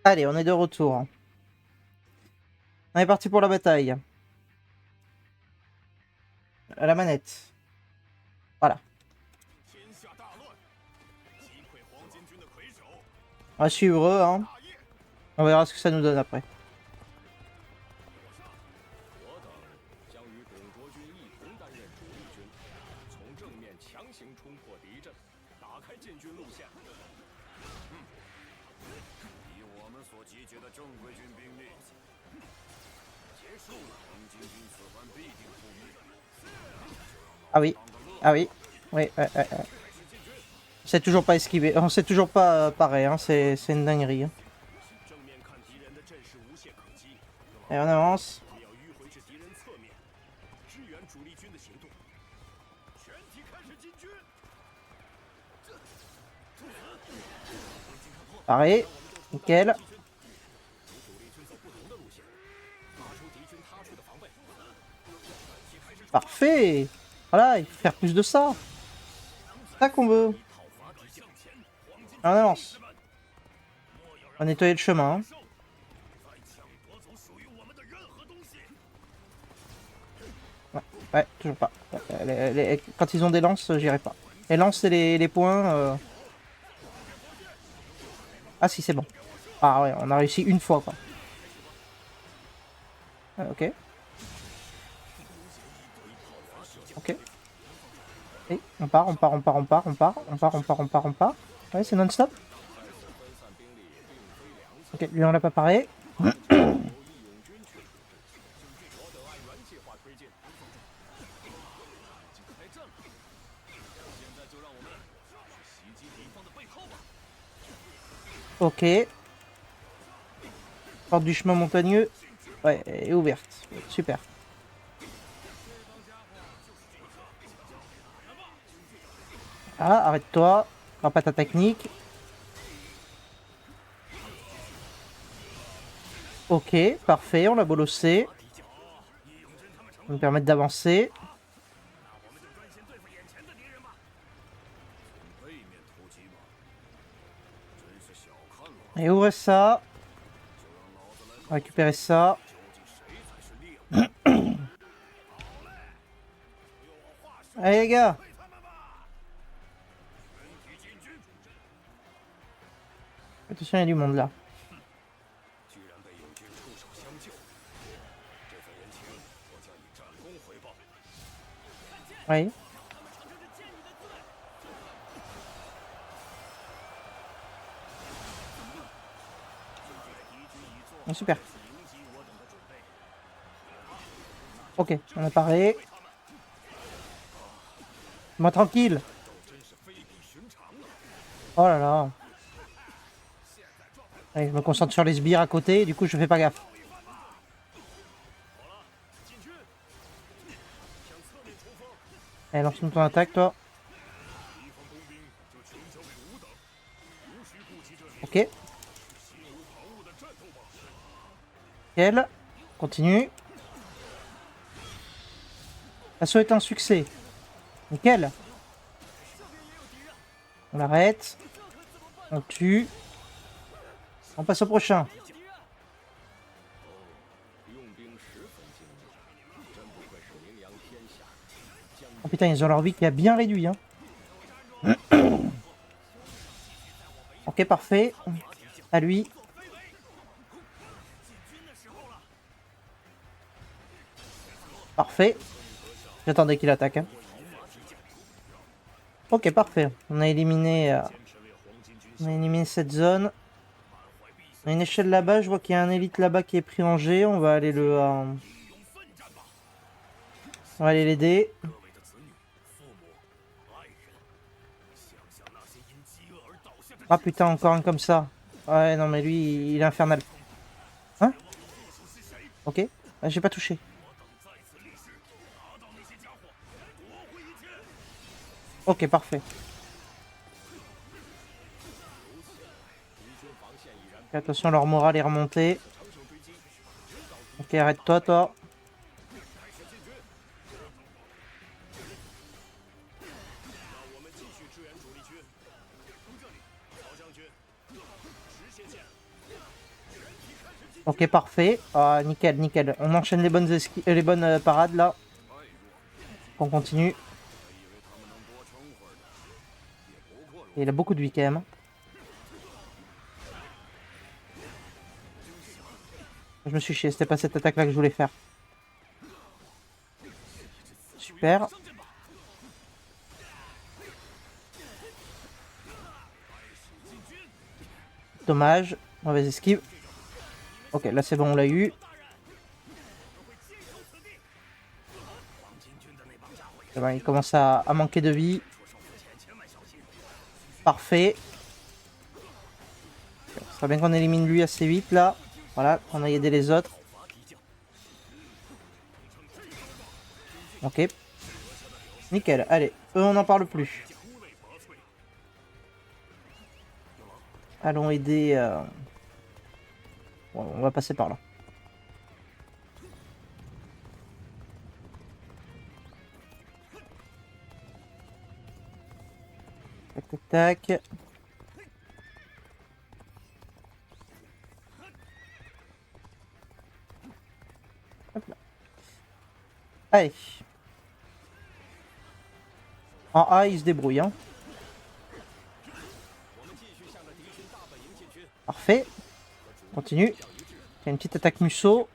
Allez, on est de retour. On est parti pour la bataille. À la manette. Voilà. On va suivre eux, hein. On verra ce que ça nous donne après. Ah oui. Ah oui. Oui, c'est toujours pas esquivé. On sait toujours pas pareil, hein. C'est une dinguerie. Hein. Et on avance. Pareil. Nickel. Parfait. Voilà, il faut faire plus de ça. C'est ça qu'on veut. Et on avance. On va nettoyer le chemin. Hein. Ouais, toujours pas. Quand ils ont des lances, j'irai pas. Les lances et les points... Ah si, c'est bon. Ah ouais, on a réussi une fois, quoi. Ah, ok. Ok. Et on part. Ouais, c'est non-stop. Ok, lui on l'a pas paré. Ok. Porte du chemin montagneux. Ouais, est ouverte. Super. Ah, arrête-toi. Fera pas ta technique. Ok, parfait, on l'a bolossé. Ça va nous permettre d'avancer. Et ouvrez ça. Récupérer ça. Allez les gars. Attention, il y a du monde là. Oui. Oh, super. Ok, on a paré. Moi tranquille. Oh là là. Allez, je me concentre sur les sbires à côté, du coup je fais pas gaffe. Allez, lance-nous ton attaque, toi. Ok. Nickel. Continue. L'assaut est un succès. Nickel. On l'arrête. On tue. On passe au prochain. Oh putain, ils ont leur vie qui a bien réduit. Hein. Ok, parfait. À lui. Parfait. J'attendais qu'il attaque. Hein. Ok, parfait. On a éliminé cette zone. On a une échelle là-bas. Je vois qu'il y a un élite là-bas qui est pris en G. On va aller on va aller l'aider. Ah putain, encore un comme ça. Ouais, non, mais lui, il est infernal. Hein? Ok. Ah, j'ai pas touché. Ok, parfait. Attention, leur morale est remontée. Ok, arrête-toi, toi. Ok, parfait. Ah, nickel, nickel. On enchaîne les bonnes parades là. On continue. Et il a beaucoup de vie quand même. Je me suis chié, c'était pas cette attaque là que je voulais faire. Super. Dommage. Mauvaise esquive. Ok, là c'est bon, on l'a eu. Bon, il commence à manquer de vie. Parfait. Ce serait bien qu'on élimine lui assez vite là. Voilà, qu'on aille aider les autres. Ok. Nickel, allez, eux on n'en parle plus. Allons aider... Bon, on va passer par là. Tac, tac, tac. Hop là. Allez. En A, il se débrouille. Hein. Parfait. Continue. Il y a une petite attaque Musso.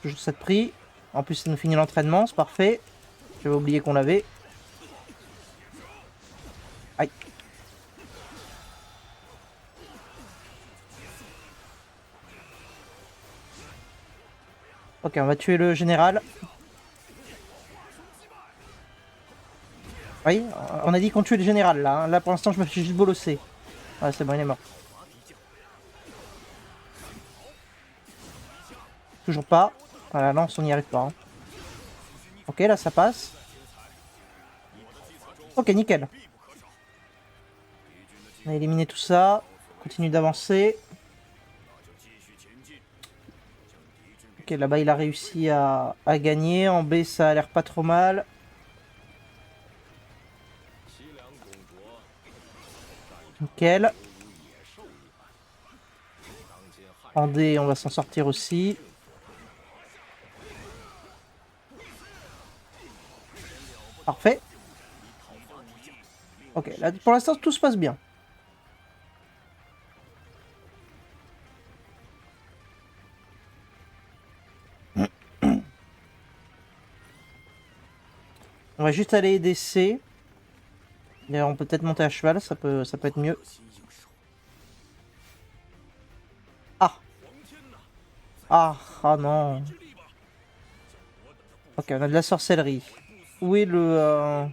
Toujours 7 prix. En plus, ça nous finit l'entraînement, c'est parfait. J'avais oublié qu'on l'avait. Aïe. Ok, on va tuer le général. Oui, on a dit qu'on tuait le général là. Hein. Là pour l'instant, je me suis juste bolossé. Ouais, c'est bon, il est mort. Toujours pas. Voilà, lance, on n'y arrive pas. Hein. Ok, là ça passe. Ok, nickel. On a éliminé tout ça. On continue d'avancer. Ok, là-bas il a réussi à gagner. En B, ça a l'air pas trop mal. Nickel. En D, on va s'en sortir aussi. Parfait. Ok, là pour l'instant tout se passe bien. On va juste aller aider C. D'ailleurs, on peut peut-être monter à cheval, ça peut être mieux. Ah. Ah non. Ok, on a de la sorcellerie. Où est le...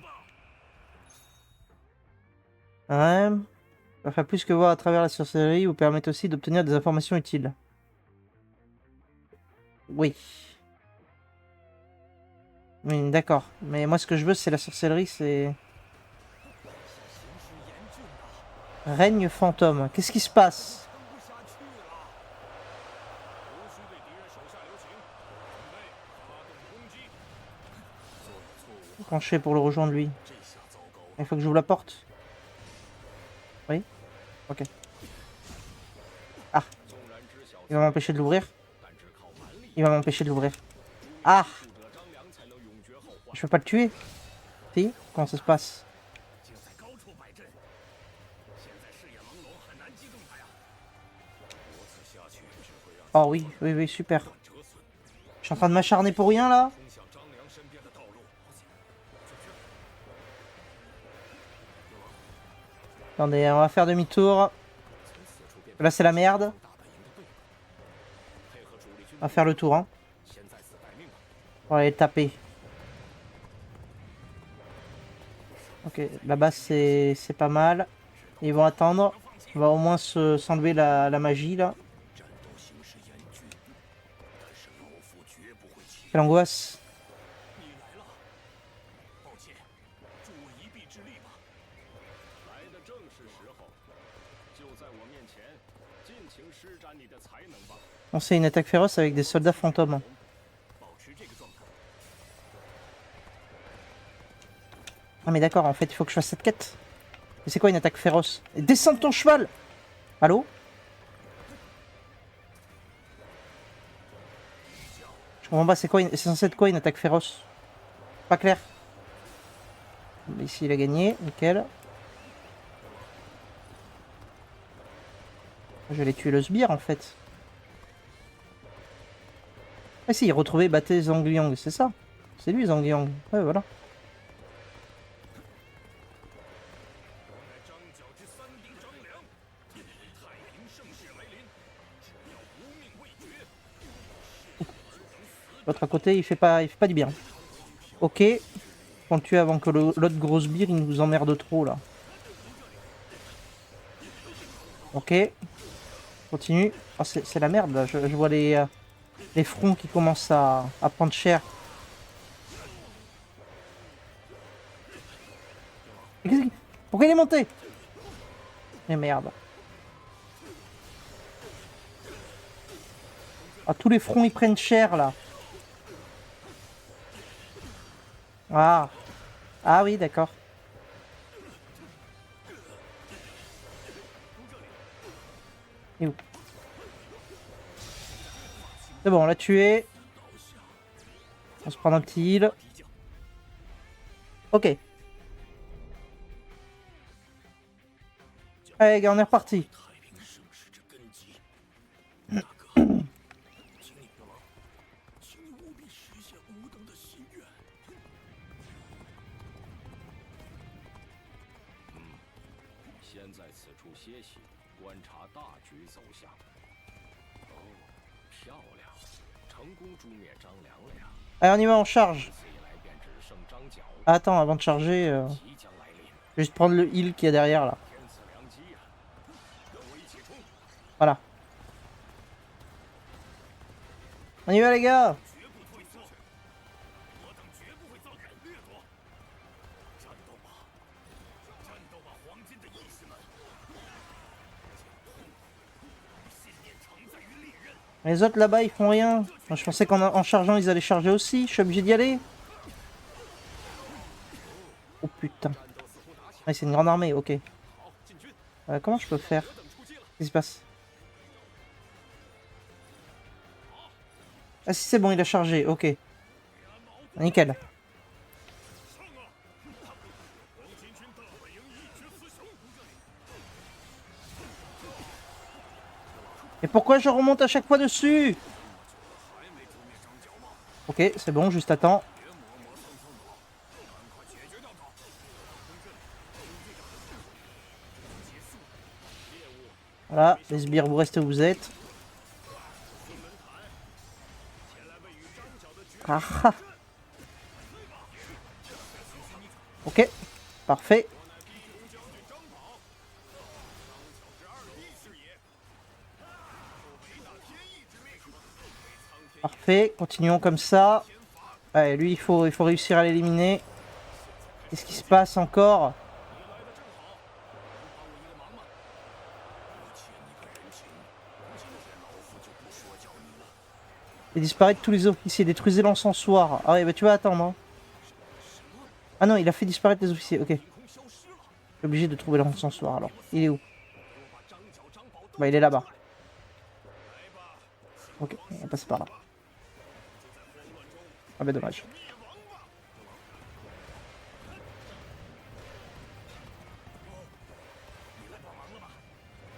Ouais. Enfin, plus que voir à travers la sorcellerie vous permet aussi d'obtenir des informations utiles. Oui. Oui, d'accord. Mais moi, ce que je veux, c'est la sorcellerie, c'est... Règne fantôme. Qu'est-ce qui se passe? Comment je fais pour le rejoindre, lui? Il faut que j'ouvre la porte. Oui. Ok. Ah. Il va m'empêcher de l'ouvrir. Il va m'empêcher de l'ouvrir. Ah. Je peux pas le tuer? Si? Comment ça se passe? Oh oui, oui, oui, super. Je suis en train de m'acharner pour rien, là? Attendez, on va faire demi-tour. Là, c'est la merde. On va faire le tour, hein. On va aller le taper. Ok, là-bas, c'est pas mal. Ils vont attendre. On va au moins s'enlever la magie, là. Quelle angoisse. On sait une attaque féroce avec des soldats fantômes. Ah mais d'accord, en fait, il faut que je fasse cette quête. Mais c'est quoi une attaque féroce? Descends de ton cheval! Allô? comprends pas, c'est censé être quoi une attaque féroce? Pas clair. Ici il a gagné, nickel. Je vais aller tuer le sbire en fait. Ah si, il retrouvait battait Zhang Liang, c'est ça? C'est lui Zhang Liang. Ouais voilà. L'autre à côté il fait pas du bien. Ok. Faut le tuer avant que l'autre gros sbire il nous emmerde trop là. Ok. Continue. Oh, c'est la merde là, je vois les fronts qui commencent à prendre cher. Pourquoi il est monté? Mais merde. Ah, tous les fronts ils prennent cher là. Ah. Ah oui, d'accord. Et où? C'est bon, on l'a tué. On se prend un petit heal. Ok. Allez les gars, on est reparti. Allez, on y va, on charge. Ah, attends, avant de charger, je vais juste prendre le heal qu'il y a derrière là. Voilà. On y va les gars. Les autres là-bas ils font rien. Moi, je pensais qu'en chargeant ils allaient charger aussi. Je suis obligé d'y aller. Oh putain. Ah, c'est une grande armée, ok. Comment je peux faire? Qu'est-ce qui se passe? Ah si c'est bon, il a chargé, ok. Nickel. Et pourquoi je remonte à chaque fois dessus? Ok, c'est bon, juste attends. Voilà, les sbires, vous restez où vous êtes. Ah ah. Ok, parfait. Parfait, continuons comme ça. Allez, lui, il faut réussir à l'éliminer. Qu'est-ce qui se passe encore? Et disparaître tous les officiers, détruisez l'encensoir. Ah ouais, bah tu vas attendre. Hein. Ah non, il a fait disparaître les officiers, ok. Je suis obligé de trouver l'encensoir alors. Il est où? Bah il est là-bas. Ok, on va passer par là. Ah bah dommage.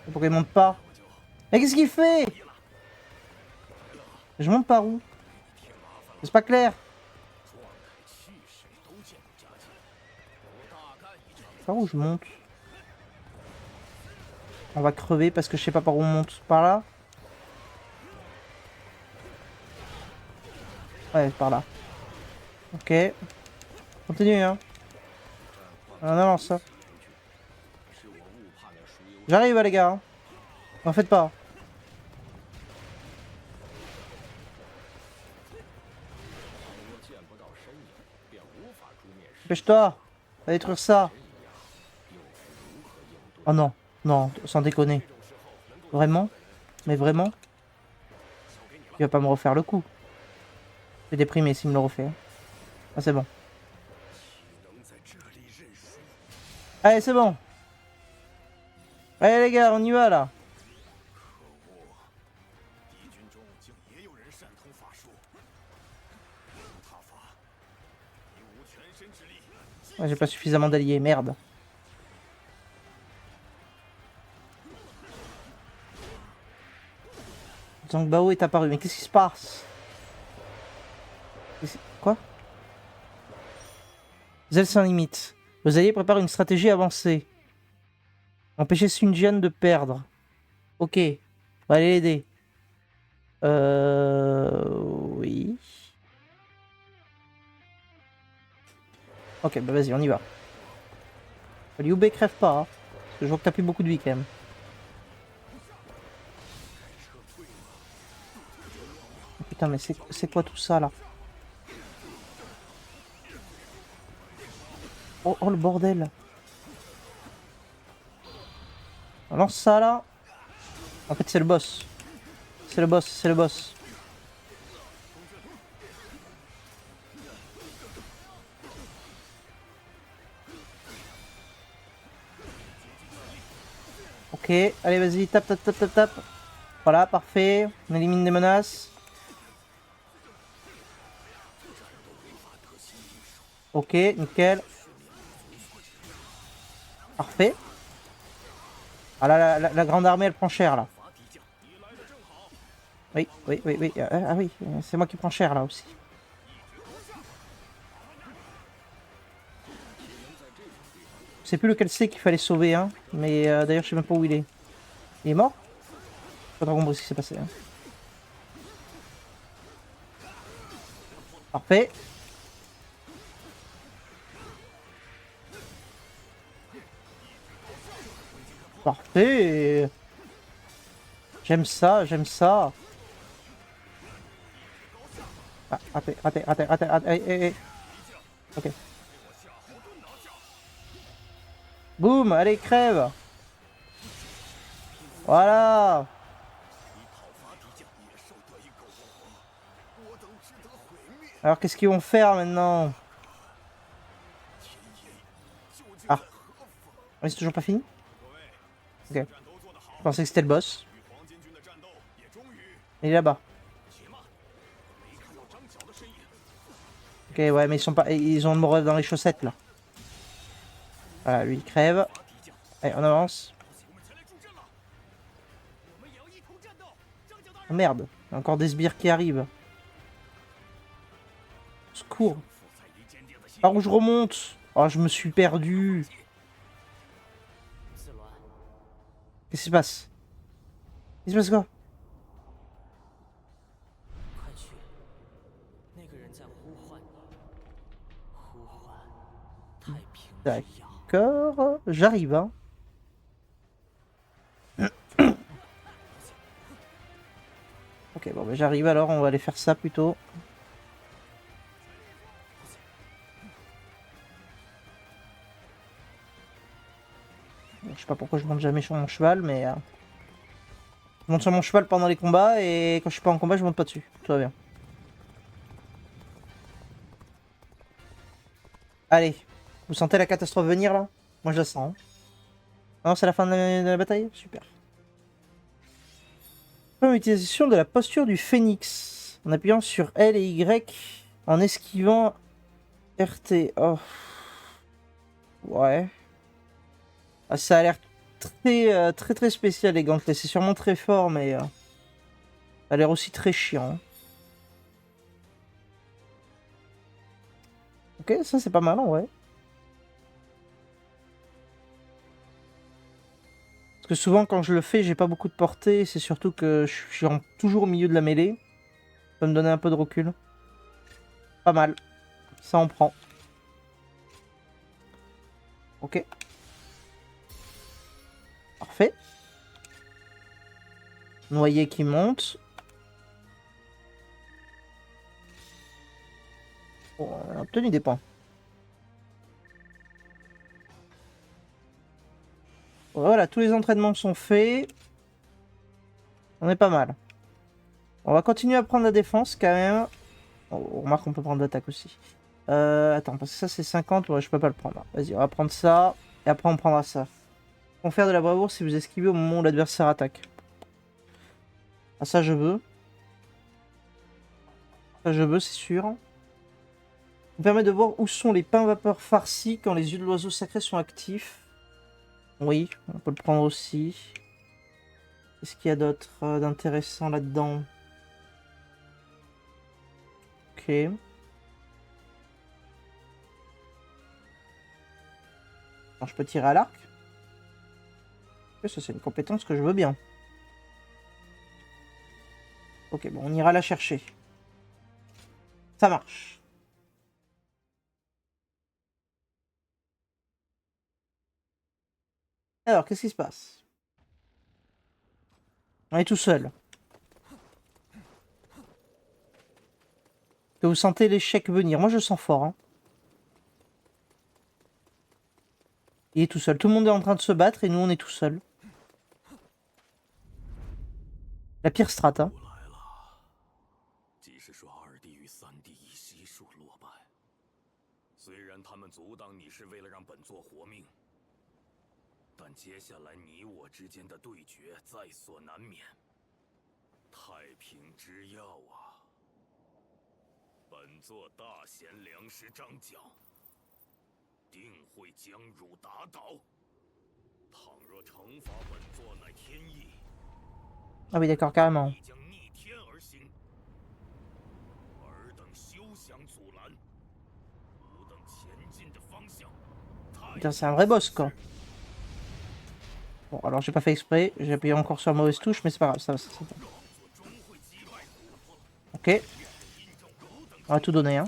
Pourquoi il monte pas? Mais qu'est-ce qu'il fait? Je monte par où? C'est pas clair. Par où je monte? On va crever parce que je sais pas par où on monte. Par là? Ouais, par là. Ok. Continue, hein. On avance, ça. J'arrive, les gars. Hein. N'en faites pas. Dépêche-toi. Va détruire ça. Oh non. Non, sans déconner. Vraiment? Mais vraiment? Il va pas me refaire le coup. Je vais déprimer s'il me le refait. Hein. Ah, c'est bon. Allez, c'est bon. Allez, les gars, on y va, là. Ah, j'ai pas suffisamment d'alliés, merde. Zhang Bao est apparu, mais qu'est-ce qui se passe? Quoi? Zell sans limite. Vos alliés préparent une stratégie avancée. Empêcher Sun Jian de perdre. Ok. On va aller l'aider. Oui. Ok, bah vas-y, on y va. Liu Bei crève pas, hein, parce que je vois que t'as plus beaucoup de vie quand même. Oh, putain, mais c'est quoi tout ça là? Oh, oh le bordel. On lance ça là. En fait, c'est le boss. C'est le boss, c'est le boss. Ok, allez, vas-y, tape, tape, tape, tape, tape. Voilà, parfait. On élimine des menaces. Ok, nickel. Parfait. Ah là, la grande armée, elle prend cher là. Oui, oui, oui, oui. Ah oui, c'est moi qui prends cher là aussi. Je sais plus lequel c'est qu'il fallait sauver, hein. Mais d'ailleurs, je sais même pas où il est. Il est mort? J'ai pas trop compris ce qui s'est passé. Hein. Parfait. Parfait. J'aime ça, j'aime ça. Ah, raté, raté, raté, raté, raté. Ok. Boum, allez, crève. Voilà. Alors, qu'est-ce qu'ils vont faire maintenant? Ah, mais c'est toujours pas fini? Ok. Je pensais que c'était le boss. Il est là-bas. Ok, ouais, mais ils sont pas, ils ont le moral dans les chaussettes là. Voilà, lui il crève. Allez, on avance. Oh, merde, il y a encore des sbires qui arrivent. Secours. Par où je remonte? Oh, je me suis perdu. Qu'est-ce qui se passe? Il se passe quoi? D'accord, j'arrive, hein. Ok, bon, bah, j'arrive alors, on va aller faire ça plutôt. Je sais pas pourquoi je monte jamais sur mon cheval, mais... je monte sur mon cheval pendant les combats, et quand je suis pas en combat, je monte pas dessus. Tout va bien. Allez, vous sentez la catastrophe venir, là? Moi, je la sens. Hein. Ah non, c'est la fin de la bataille? Super. Utilisation de la posture du phénix. En appuyant sur L et Y, en esquivant RT. Oh. Ouais. Ah, ça a l'air très spécial les gantelets. C'est sûrement très fort, mais ça a l'air aussi très chiant. Ok, ça c'est pas mal, ouais. Parce que souvent quand je le fais, j'ai pas beaucoup de portée. C'est surtout que je suis toujours au milieu de la mêlée. Ça peut me donner un peu de recul. Pas mal. Ça on prend. Ok. Parfait. Noyer qui monte. Bon, on a obtenu des points. Voilà, tous les entraînements sont faits. On est pas mal. On va continuer à prendre la défense quand même. Oh, on remarque qu'on peut prendre l'attaque aussi. Attends, parce que ça c'est 50, ouais, je peux pas le prendre. Vas-y, on va prendre ça. Et après on prendra ça. Confère de la bravoure si vous esquivez au moment où l'adversaire attaque. Ah ça je veux. Ça je veux, c'est sûr. Vous permet de voir où sont les pains vapeur farcis quand les yeux de l'oiseau sacré sont actifs. Oui, on peut le prendre aussi. Qu'est-ce qu'il y a d'autre d'intéressant là-dedans? Ok. Alors, je peux tirer à l'arc. Ok, ça c'est une compétence que je veux bien. Ok, bon, on ira la chercher. Ça marche. Alors, qu'est-ce qui se passe? On est tout seul. Que vous sentez l'échec venir. Moi, je sens fort. Hein. Il est tout seul. Tout le monde est en train de se battre et nous, on est tout seul. La pire strat, hein. Ah oui, d'accord, carrément. Putain, c'est un vrai boss, quoi. Bon, alors j'ai pas fait exprès. J'ai appuyé encore sur la mauvaise touche, mais c'est pas grave, ça va. Ok. On va tout donner, hein.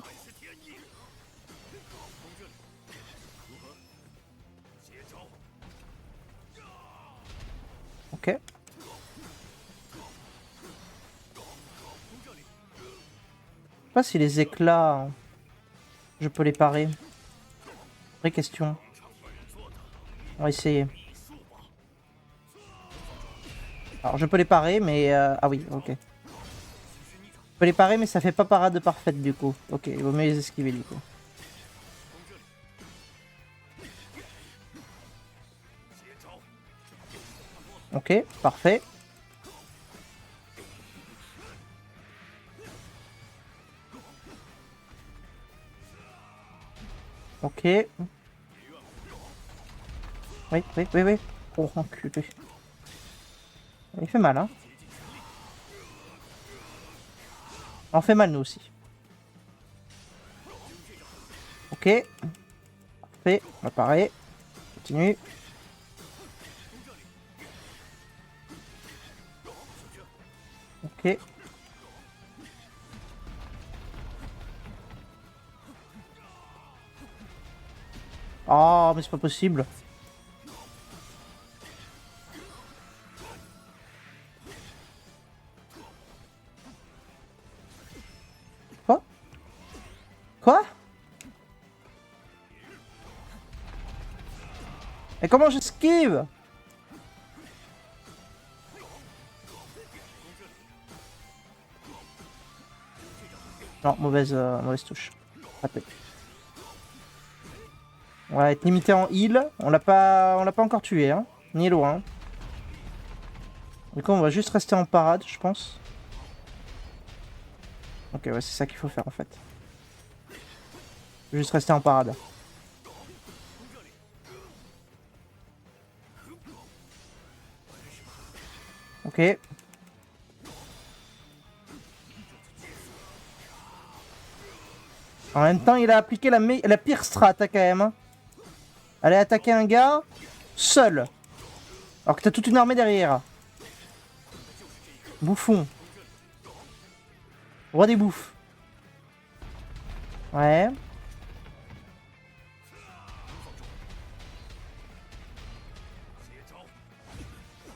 Ok. Je sais pas si les éclats, je peux les parer. Vraie question. On va essayer. Alors je peux les parer, mais... Ah oui, ok. Je peux les parer, mais ça fait pas parade parfaite du coup. Ok, il vaut mieux les esquiver du coup. Ok, parfait. Ok. Oui, oui, oui, oui. Oh, enculé. Il fait mal, hein. On fait mal, nous aussi. Ok. Parfait. On va parer. Continue. Ok. Oh, mais c'est pas possible. Quoi? Quoi? Et comment j'esquive? Non, mauvaise touche. Raté. On va être limité en heal. On l'a pas encore tué, hein. Ni loin. Du coup, on va juste rester en parade, je pense. Ok, ouais, c'est ça qu'il faut faire en fait. Juste rester en parade. Ok. En même temps, il a appliqué la pire strat quand même. Hein. Aller attaquer un gars seul. Alors que t'as toute une armée derrière. Bouffon. Roi des bouffes. Ouais.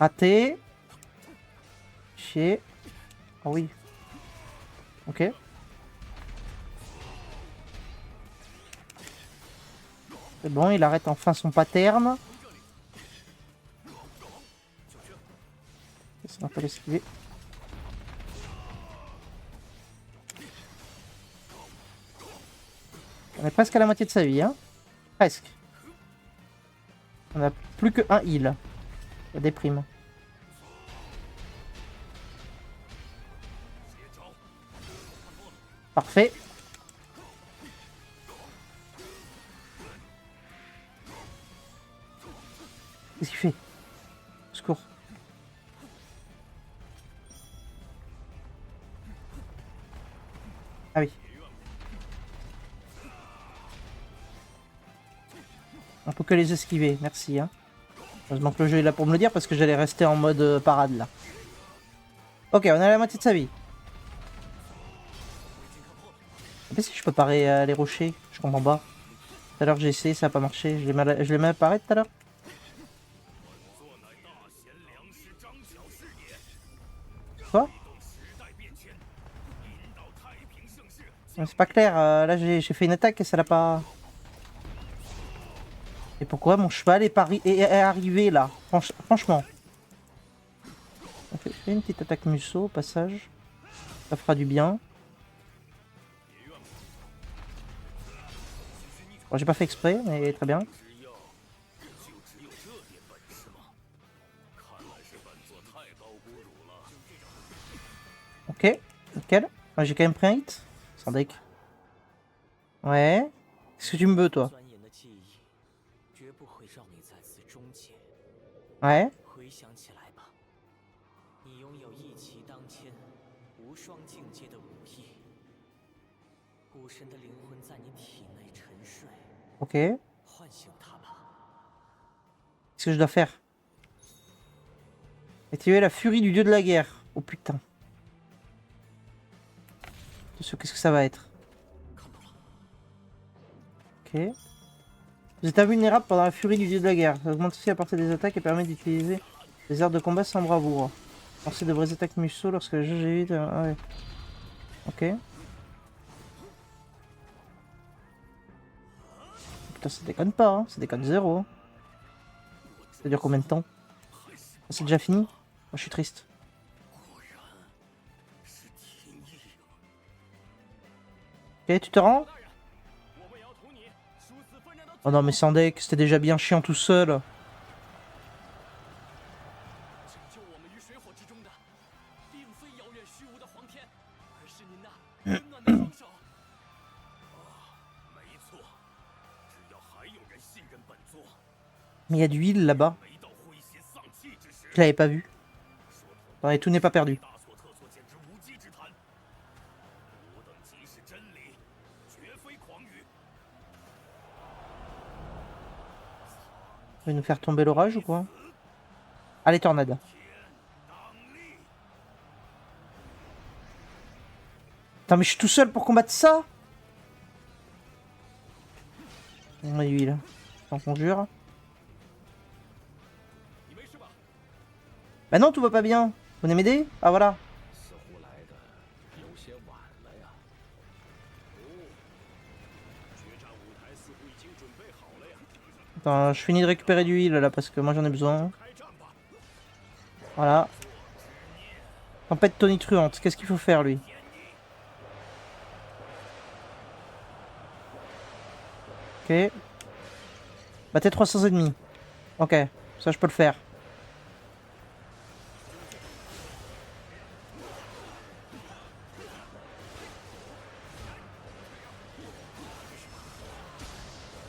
Raté. Chier. Oh oui. Ok. C'est bon, il arrête enfin son pattern. Ça va pas l'esquiver. On est presque à la moitié de sa vie, hein. Presque. On a plus que un heal. Ça déprime. Parfait. Qu'est-ce qu'il fait? Au secours. Ah oui. On peut que les esquiver, merci. Hein. Heureusement que le jeu est là pour me le dire parce que j'allais rester en mode parade là. Ok, on est à la moitié de sa vie. Je sais pas si je peux parer les rochers, je comprends pas. Tout à l'heure j'ai essayé, ça a pas marché. Je l'ai mal paré tout à l'heure. Quoi? C'est pas clair, là j'ai fait une attaque et ça l'a pas... Et pourquoi mon cheval est arrivé là? Franchement. On fait une petite attaque museau au passage. Ça fera du bien. Bon, j'ai pas fait exprès, mais très bien. Ok, nickel. Ah, j'ai quand même pris un hit. Sans deck. Ouais. Qu'est-ce que tu me veux, toi? Ouais. Ok. Qu'est-ce que je dois faire? Activer la furie du dieu de la guerre. Oh putain. Qu'est-ce que ça va être? Ok. Vous êtes invulnérable pendant la furie du dieu de la guerre. Ça augmente aussi la portée des attaques et permet d'utiliser les arts de combat sans bravoure. Lancer de vraies attaques museau lorsque le jeu j'ai eu... Ah ouais. Ok. Putain, ça déconne pas, hein. Ça déconne zéro. Hein. Ça dure combien de temps? C'est déjà fini? Moi, je suis triste. Ok, tu te rends? Oh non, mais sans deck, c'était déjà bien chiant tout seul. Mais il y a du heal là-bas. Je l'avais pas vu. Attendez, tout n'est pas perdu. Il va nous faire tomber l'orage ou quoi? Allez, tornade. Attends, mais je suis tout seul pour combattre ça? On a du heal. J'en conjure. Bah non, tout va pas bien. Vous venez m'aider? Ah voilà. Attends, je finis de récupérer du heal là parce que moi j'en ai besoin. Voilà. Tempête tonitruante, qu'est-ce qu'il faut faire lui? Ok. Battez 300 ennemis. Ok, ça je peux le faire.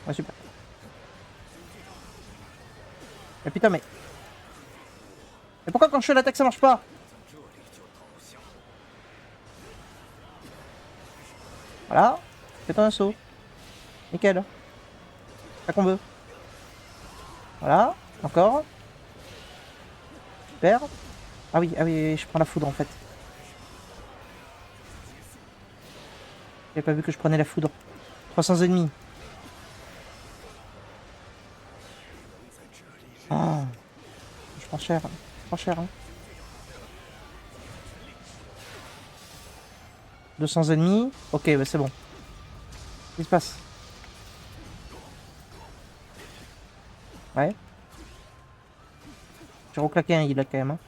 Ouais, super. Mais putain, mais... Mais pourquoi quand je fais l'attaque ça marche pas? Voilà. Fais ton assaut. Nickel. Ça qu'on veut. Voilà. Encore. Super. Ah oui, je prends la foudre en fait. J'avais pas vu que je prenais la foudre. 300 ennemis. Ah. Je prends cher. Je prends cher. Hein. 200 ennemis. Ok, bah c'est bon. Qu'est-ce qui se passe? Ouais. J'ai reclaqué un heal là quand même. Hein.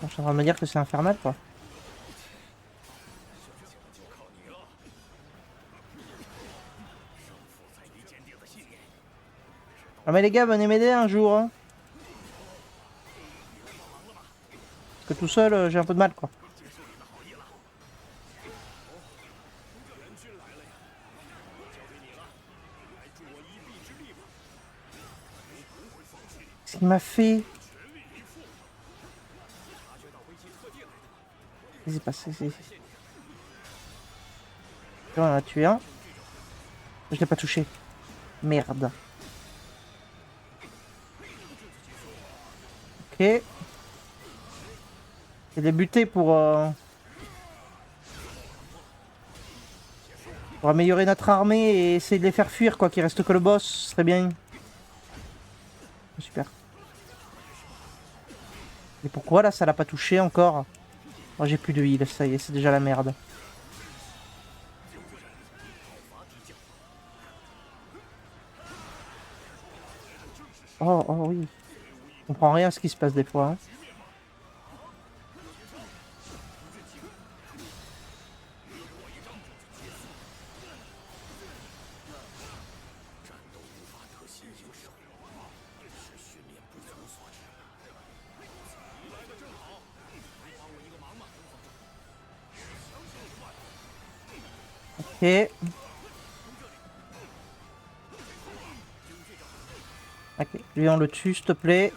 Je suis en train de me dire que c'est infernal quoi. Ah mais les gars, venez m'aider un jour. Hein. Parce que tout seul, j'ai un peu de mal quoi. Qu'est-ce qu'il m'a fait? Qu'est-ce qui s'est passé? On en a tué un. Je l'ai pas touché. Merde. Ok. Je l'ai buté pour améliorer notre armée et essayer de les faire fuir, quoi, qu'il reste que le boss, ce serait bien. Super. Et pourquoi là ça l'a pas touché encore? Oh, j'ai plus de heal, ça y est, c'est déjà la merde. Oh, oh oui. Je comprends rien à ce qui se passe des fois. Hein. Ok. Ok, lui on le tue s'il te plaît.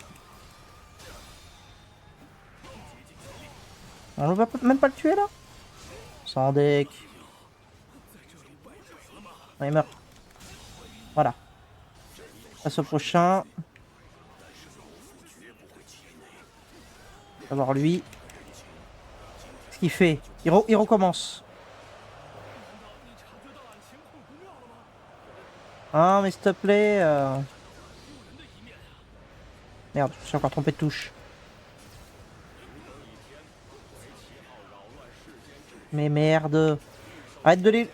On ne va même pas le tuer là? Sans deck. Ah, il meurt. Voilà. Passe au prochain. On va voir lui. Qu'est-ce qu'il fait? Il recommence. Ah mais s'il te plaît. Merde, je suis encore trompé de touche. Mais merde. Arrête de les...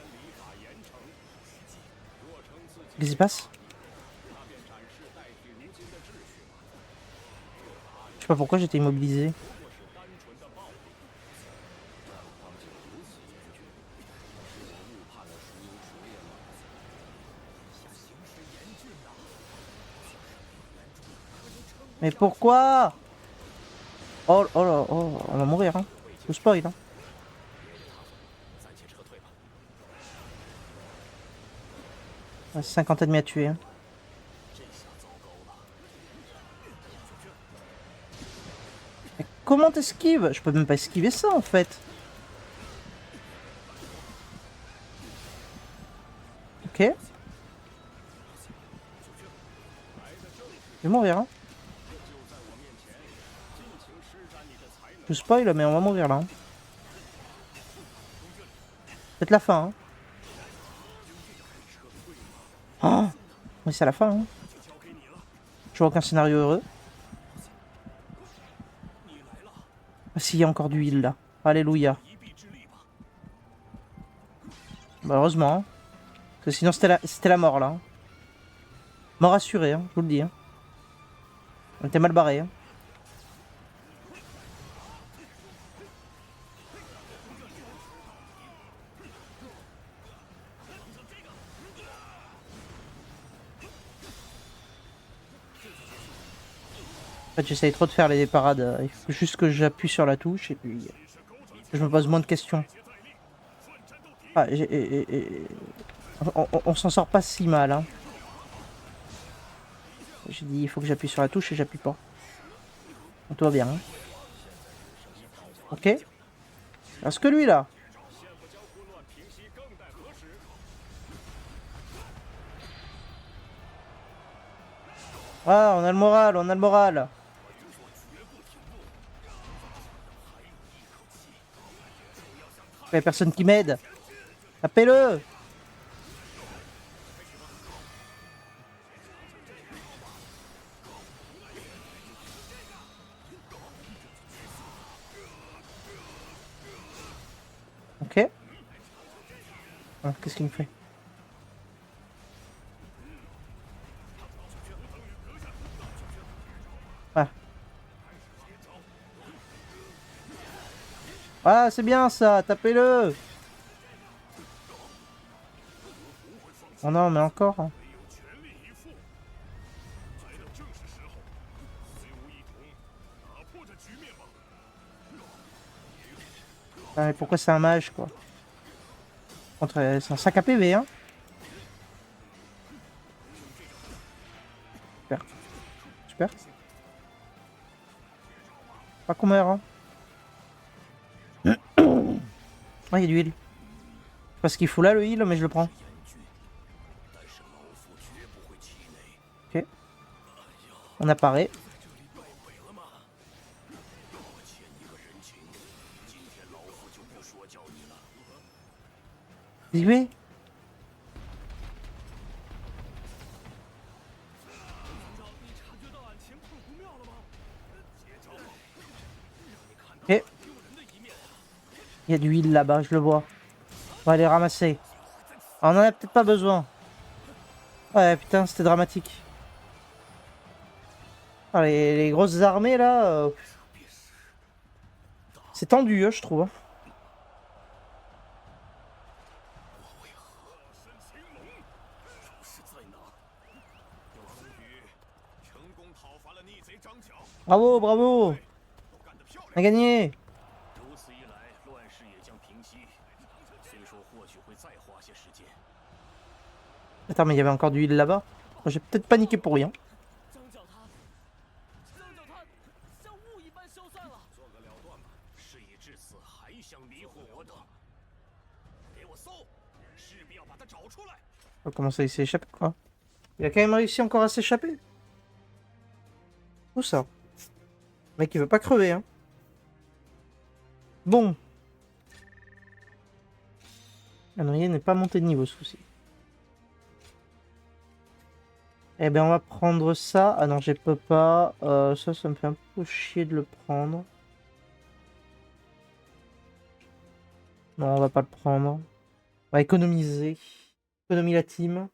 Qu'est-ce qui se passe? Je sais pas pourquoi j'étais immobilisé. Mais pourquoi? Oh, oh là, oh, on va mourir, hein. Je spoil, hein. Ouais, 50 ennemis à tuer, hein. Mais comment t'esquives? Je peux même pas esquiver ça, en fait. Ok. Je vais mourir, hein. Je spoil, mais on va mourir, là. Hein. Peut-être la fin, hein. Oh, oui, c'est la fin, hein. Je vois aucun scénario heureux. Ah, si, il y a encore du heal, là. Alléluia. Bah, heureusement, hein. Parce que sinon, c'était la mort, là. Hein. Mort assurée, hein, je vous le dis. Hein. On était mal barré. Hein. En fait, j'essaye trop de faire les parades. Il faut juste que j'appuie sur la touche et puis je me pose moins de questions. Ah, on s'en sort pas si mal. Hein. J'ai dit il faut que j'appuie sur la touche et j'appuie pas. Donc, tout va bien. Hein. Ok. Est-ce que lui là? Ah, on a le moral, on a le moral. Il y a personne qui m'aide. Tapez-le. Ok. Ah, qu'est-ce qu'il me fait? Ah. Ah, c'est bien ça, tapez-le. Oh non, mais encore. Hein. Ah, mais pourquoi c'est un mage quoi? C'est un sac à PV, hein. Super. Super. Pas qu'on meurt, hein. Ah, il y a du heal. Je sais pas ce qu'il fout là, le heal, mais je le prends. Ok. On apparaît. XP. Ok. Il y a du heal là-bas, je le vois. On va aller ramasser. On en a peut-être pas besoin. Ouais, putain, c'était dramatique. Ah, les grosses armées là, c'est tendu, je trouve. Hein. Bravo, bravo. On a gagné. Attends, mais il y avait encore du heal là-bas. J'ai peut-être paniqué pour rien. Oh, comment ça, il s'est échappé, quoi? Il a quand même réussi encore à s'échapper. Où ça? Le mec, il veut pas crever, hein. Bon. Ah non, il n'est pas monté de niveau, ce souci. Eh ben, on va prendre ça. Ah non, je peux pas. Ça me fait un peu chier de le prendre. Non, on va pas le prendre. On va économiser. Économie la team.